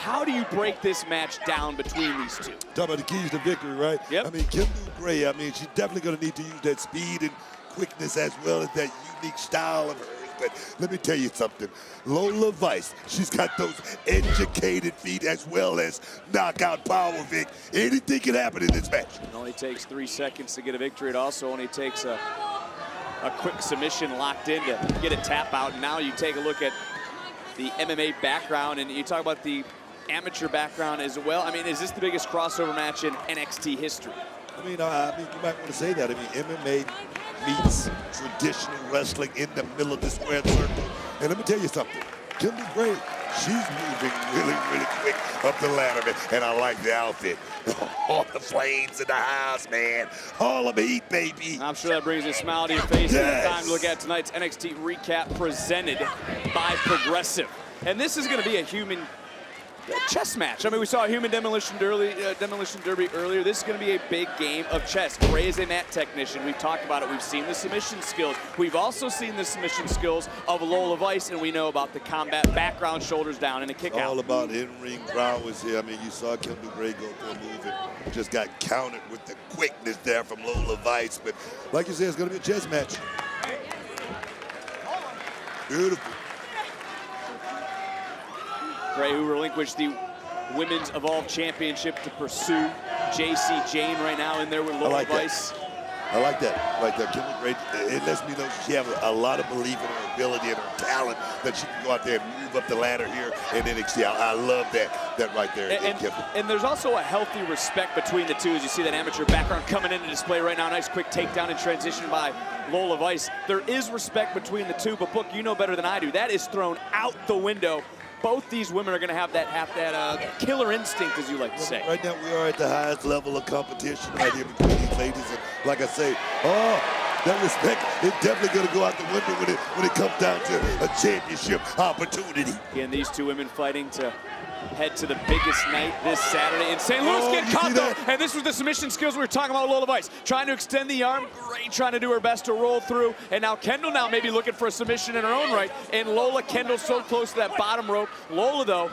How do you break this match down between these two? Talk about the keys to victory, right? Yep. I mean, Kendall Gray, I mean, she's definitely going to need to use that speed and quickness as well as that unique style of hers. But let me tell you something. Lola Vice, she's got those educated feet as well as knockout power, Vic. Anything can happen in this match. It only takes 3 seconds to get a victory. It also only takes a quick submission locked in to get a tap out. And now you take a look at the MMA background, and you talk about the amateur background as well. I mean, is this the biggest crossover match in NXT history? I mean, you might want to say that. I mean, MMA meets traditional wrestling in the middle of the square circle. And let me tell you something. Kendall Gray, she's moving really, really quick up the ladder, man. And I like the outfit. All the flames in the house, man. All of heat, baby. I'm sure that brings a smile to your face. Yes. It's time to look at tonight's NXT recap presented by Progressive. And this is going to be a human chess match. I mean, we saw a human demolition derby earlier. This is going to be a big game of chess. Gray is a mat technician. We've talked about it. We've seen the submission skills. We've also seen the submission skills of Lola Vice, and we know about the combat background, shoulders down, and a kick out. All about in-ring prowess here. I mean, you saw Kendall Gray go through a move and just got countered with the quickness there from Lola Vice. But like you said, it's going to be a chess match. Beautiful. Gray, who relinquished the Women's Evolve Championship to pursue Jacy Jayne right now in there with Lola Vice. I like that. Like that. Kendall Gray, it lets me know she has a lot of belief in her ability and her talent that she can go out there and move up the ladder here in NXT. I love that right there. And there's also a healthy respect between the two as you see that amateur background coming into display right now. Nice quick takedown and transition by Lola Vice. There is respect between the two, but Book, you know better than I do. That is thrown out the window. Both these women are going to have that killer instinct, as you like to say. Right now, we are at the highest level of competition right here between these ladies. And like I say, that respect is definitely going to go out the window when it comes down to a championship opportunity. Again, these two women fighting to head to the biggest night this Saturday in St. Louis. Get caught though, and this was the submission skills we were talking about with Lola Vice. Trying to extend the arm, Gray trying to do her best to roll through, and now Kendall now maybe looking for a submission in her own right, and Lola, Kendall so close to that bottom rope. Lola though,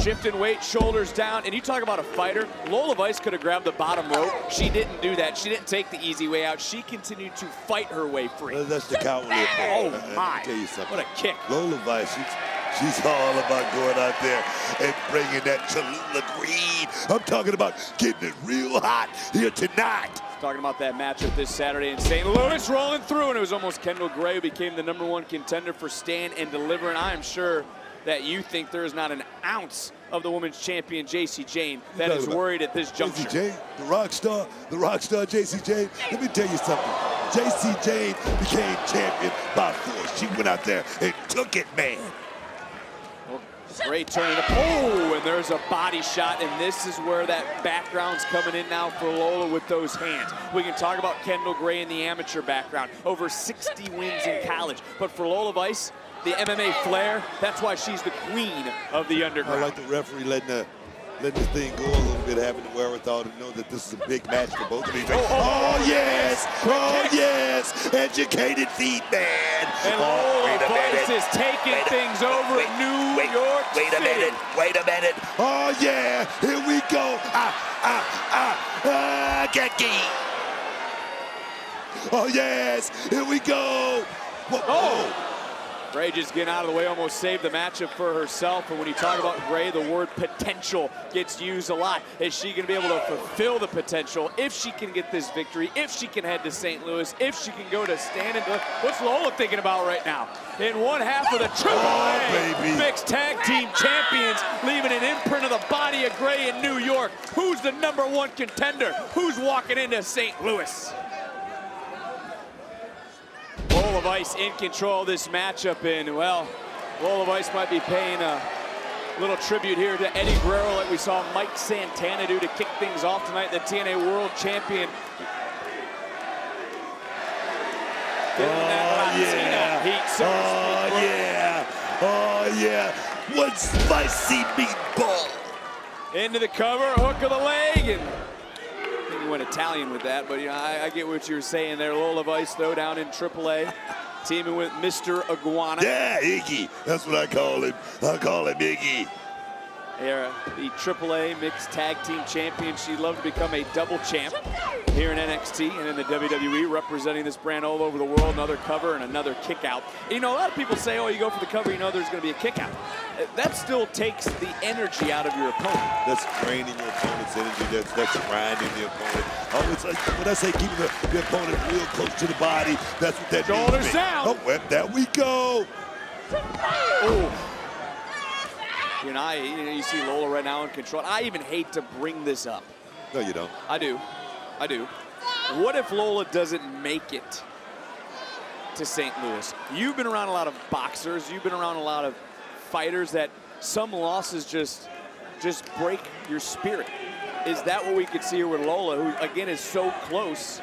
shifting weight, shoulders down, and you talk about a fighter, Lola Vice could have grabbed the bottom rope. She didn't do that. She didn't take the easy way out. She continued to fight her way free. That's the cowardly approach. Oh my, tell you something. What a kick. Lola Vice, she's all about going out there and bringing that Cholula green. I'm talking about getting it real hot here tonight. Talking about that matchup this Saturday in St. Louis, rolling through, and it was almost Kendall Gray who became the #1 contender for Stand and Deliver, and I am sure that you think there is not an ounce of the women's champion, Jacy Jayne, that is worried at this juncture. Jacy Jayne, the rock star Jacy Jayne. Let me tell you something. Jacy Jayne became champion by force. She went out there and took it, man. Great turn up. Oh, and there's a body shot, and this is where that background's coming in now for Lola with those hands. We can talk about Kendall Gray in the amateur background, over 60 wins in college. But for Lola Vice, the MMA flair, that's why she's the queen of the underground. I like the referee letting this thing go a little bit, having the wherewithal to know that this is a big match for both of these. Oh yes! Oh yes! Educated feet, man! And Lola Vice is taking things over in New York City. Wait a minute! Oh yeah! Here we go! Geki! Oh yes! Here we go! Whoa. Oh! Gray just getting out of the way, almost saved the matchup for herself. And when you talk about Gray, the word potential gets used a lot. Is she going to be able to fulfill the potential if she can get this victory, if she can head to St. Louis, if she can go to Stand and Deliver? What's Lola thinking about right now? In one half of the AAA Mixed Tag Team Champions, leaving an imprint of the body of Gray in New York. Who's the #1 contender? Who's walking into St. Louis? Lola Vice in control of this matchup, and well, Lola Vice might be paying a little tribute here to Eddie Guerrero like we saw Mike Santana do to kick things off tonight, the TNA World Champion. Oh yeah, one spicy meatball. Into the cover, hook of the leg, and I think he went Italian with that, but you know, I get what you're saying there. Lola Vice, though, down in AAA, teaming with Mr. Iguana. Yeah, Iggy. That's what I call him. I call him Iggy. the AAA Mixed Tag Team Champion. She'd love to become a double champ here in NXT and in the WWE, representing this brand all over the world. Another cover and another kick out. You know, a lot of people say, oh, you go for the cover, you know there's going to be a kick out. That still takes the energy out of your opponent. That's draining your opponent's energy. That's grinding the opponent. Always, when I say keeping the opponent real close to the body, that's what that means. Shoulders down. Oh, well, there we go. Oh. You know, you see Lola right now in control. I even hate to bring this up. No, you don't. I do. What if Lola doesn't make it to St. Louis? You've been around a lot of boxers. You've been around a lot of fighters that some losses just break your spirit. Is that what we could see here with Lola, who again is so close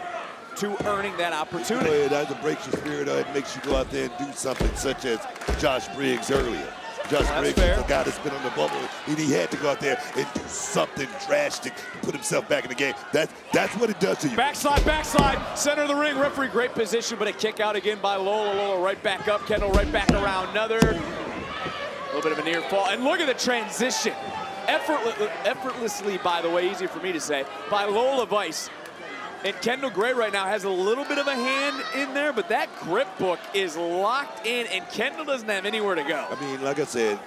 to earning that opportunity? You know, it either breaks your spirit or it makes you go out there and do something, such as Josh Briggs earlier. Josh Briggs is a guy that's been on the bubble, and he had to go out there and do something drastic to put himself back in the game. That's what it does to you. Backslide, center of the ring. Referee, great position, but a kick out again by Lola. Lola right back up, Kendall right back around. Another little bit of a near fall. And look at the transition. Effortlessly, by the way, easy for me to say, by Lola Vice. And Kendall Gray right now has a little bit of a hand in there, but that grip book is locked in, and Kendall doesn't have anywhere to go. I mean, like I said,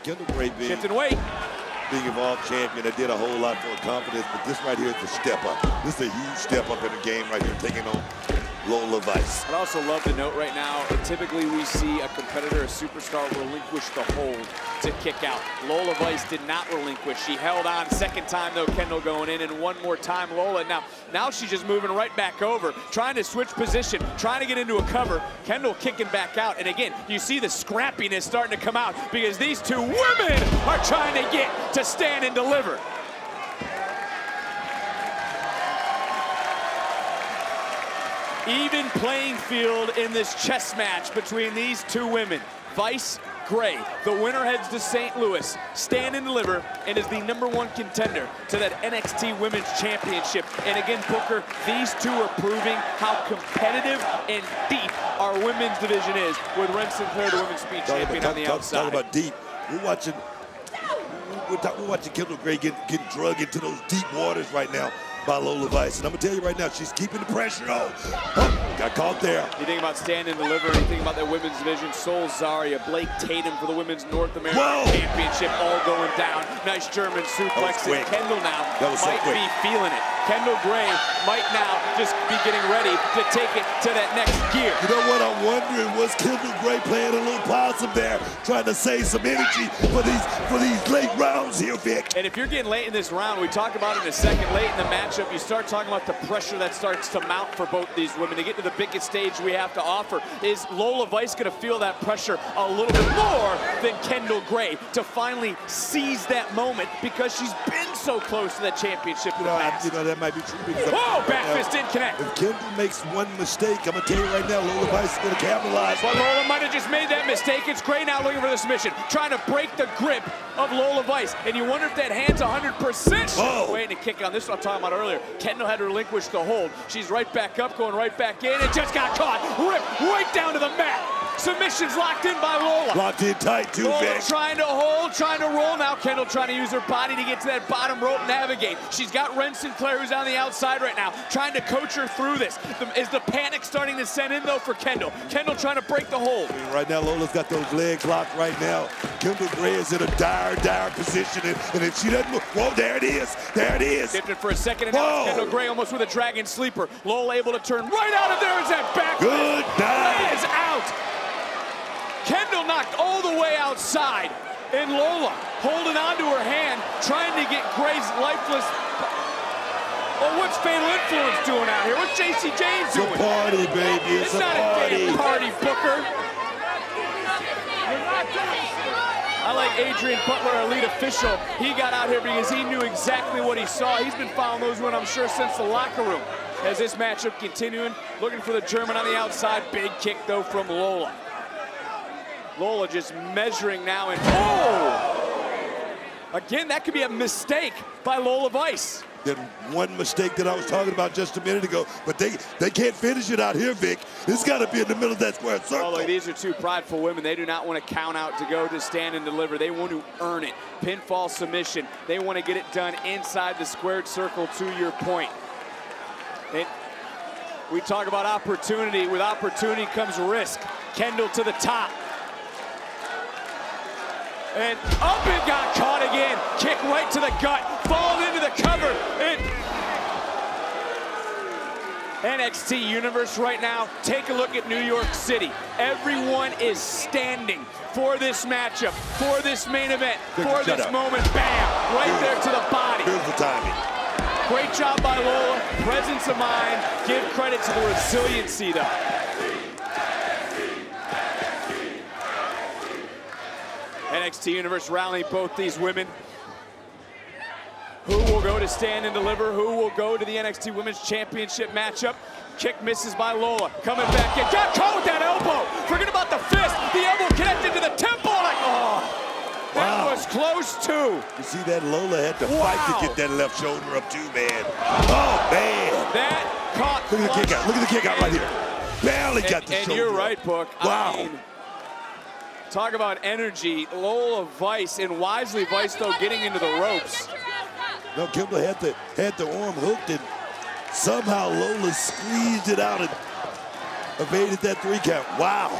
Kendall Gray being Evolved champion, that did a whole lot for her confidence, but this right here is a step up. This is a huge step up in the game right here, taking on Lola Vice. I'd also love to note right now, typically we see a competitor, a superstar, relinquish the hold to kick out. Lola Vice did not relinquish. She held on. Second time, though, Kendall going in, and one more time, Lola. Now she's just moving right back over, trying to switch position, trying to get into a cover. Kendall kicking back out, and again, you see the scrappiness starting to come out because these two women are trying to get to stand and deliver. Even playing field in this chess match between these two women. Vice, Gray. The winner heads to St. Louis, stand and deliver, and is the #1 contender to that NXT Women's Championship. And again, Booker, these two are proving how competitive and deep our women's division is, with Ren Sinclair, the women's speed champion, on the outside. Talk about deep. We're watching Kendall Gray getting drug into those deep waters right now by Lola Vice. And I'm going to tell you right now, she's keeping the pressure on. Oh, got caught there. You think about stand and deliver, you think about that women's division, Sol Zaria, Blake Tatum for the Women's North American Championship, all going down. Nice German suplex. And Kendall now might be feeling it. Kendall Gray might now just be getting ready to take it to that next gear. You know what I'm wondering? Was Kendall Gray playing a little possum there, trying to save some energy for these late rounds here, Vic? And if you're getting late in this round, we talked about it in a second, late in the matchup, you start talking about the pressure that starts to mount for both these women to get to the biggest stage we have to offer. Is Lola Vice going to feel that pressure a little bit more than Kendall Gray to finally seize that moment, because she's been so close to that championship in the past? You know, that might be true. Whoa, back fist didn't connect. If Kendall makes one mistake, I'm going to tell you right now, Lola Vice is going to capitalize. Well, Lola might have just made that mistake. It's Gray now looking for the submission, trying to break the grip of Lola Vice. And you wonder if that hand's 100%. Oh. Waiting to kick on. This is what I'm talking about earlier. Kendall had to relinquish the hold. She's right back up, going right back in, and just got caught. Ripped right down to the mat. Submission's locked in by Lola. Locked in tight, too, Lola Vic. trying to hold, trying to roll. Now Kendall trying to use her body to get to that bottom rope, navigate. She's got Ren Sinclair, who's on the outside right now, trying to coach her through this. Is the panic starting to set in, though, for Kendall? Kendall trying to break the hold. Right now, Lola's got those legs locked right now. Kendall Gray is in a dire position, and if she doesn't move, whoa, there it is. There it is. Dipped it for a second, and now Kendall Gray almost with a dragon sleeper. Lola able to turn right out of there. Is that back? Good night. Gray is out. Kendall knocked all the way outside, and Lola holding onto her hand, trying to get Gray's lifeless. Oh, what's Fatal Influence doing out here? What's JC James doing? It's a party, baby. It's a not party. A damn party, Booker. I like Adrian Butler, our lead official. He got out here because he knew exactly what he saw. He's been following those women, I'm sure, since the locker room. As this matchup continuing, looking for the German on the outside. Big kick, though, from Lola. Lola just measuring now, and oh! Again, that could be a mistake by Lola Vice. than one mistake that I was talking about just a minute ago. But they can't finish it out here, Vic. It's got to be in the middle of that square circle. Oh, look, these are two prideful women. They do not want to count out to go to stand and deliver. They want to earn it. Pinfall submission. They want to get it done inside the squared circle, to your point. We talk about opportunity. With opportunity comes risk. Kendall to the top. And up and got caught again. Kick right to the gut. Fall into the cover. And NXT Universe right now, take a look at New York City. Everyone is standing for this matchup, for this main event, for this moment. Bam! Right there to the body. Here's the timing. Great job by Lola. Presence of mind. Give credit to the resiliency, though. NXT Universe rallying both these women. Who will go to stand and deliver? Who will go to the NXT Women's Championship matchup? Kick misses by Lola. Coming back in. Got caught with that elbow. Forget about the fist. The elbow connected to the temple. Like, oh, that was close too. You see that Lola had to fight to get that left shoulder up too, man. Oh, man. That caught. Look at the kick out. Look at the kick out right here. Barely got the shoulder. And you're right, Book. Wow. I mean, talk about energy. Lola Vice, and wisely Vice, though, getting into the ropes. No, Kimber had the arm hooked, and somehow Lola squeezed it out and evaded that 3 count. Wow.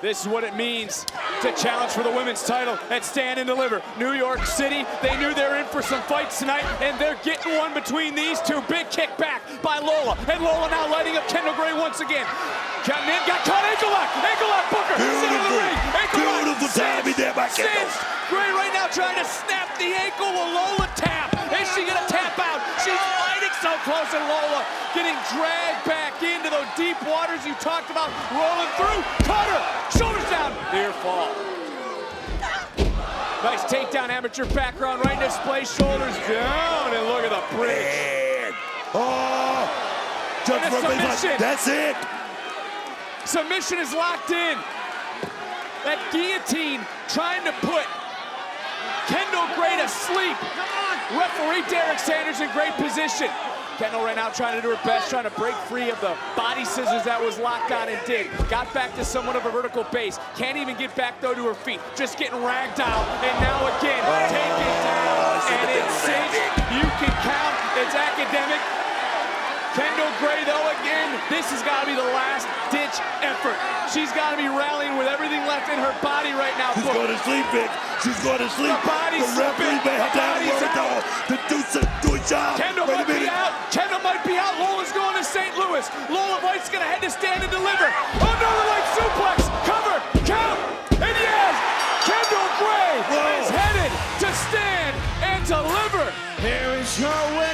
This is what it means to challenge for the women's title at Stand and Deliver. New York City, they knew they were in for some fights tonight, and they're getting one between these two. Big kick back by Lola, and Lola now lighting up Kendall Gray once again. Coming in, got caught, ankle lock, Booker, center of the ring, ankle lock, beautiful timing there by Kendall. Gray right now trying to snap the ankle. Will Lola tap? Is she gonna tap out? She's fighting so close, and Lola getting dragged back into those deep waters you talked about, rolling through, caught her, shoulders down, near fall. Nice takedown, amateur background, right in display, shoulders down, and look at the bridge. Man. Oh, jump from baseline. That's it. Submission is locked in. That guillotine trying to put Kendall Gray to sleep. Referee Derek Sanders in great position. Kendall right now trying to do her best, trying to break free of the body scissors that was locked on and did. Got back to somewhat of a vertical base. Can't even get back, though, to her feet. Just getting ragged out. And now again, taken down. And it's cinched. You can count. It's academic. Kendall Gray, though, again, this has got to be the last-ditch effort. She's got to be rallying with everything left in her body right now. She's going to sleep, Vic. She's going to sleep. The referee may have to have a word to do a job. Kendall might be out. Kendall might be out. Lola's going to St. Louis. Lola Vice's going to head to Stand and Deliver. Another leg suplex. Cover. Count. And yes, Kendall Gray is headed to Stand and Deliver. Here is your win.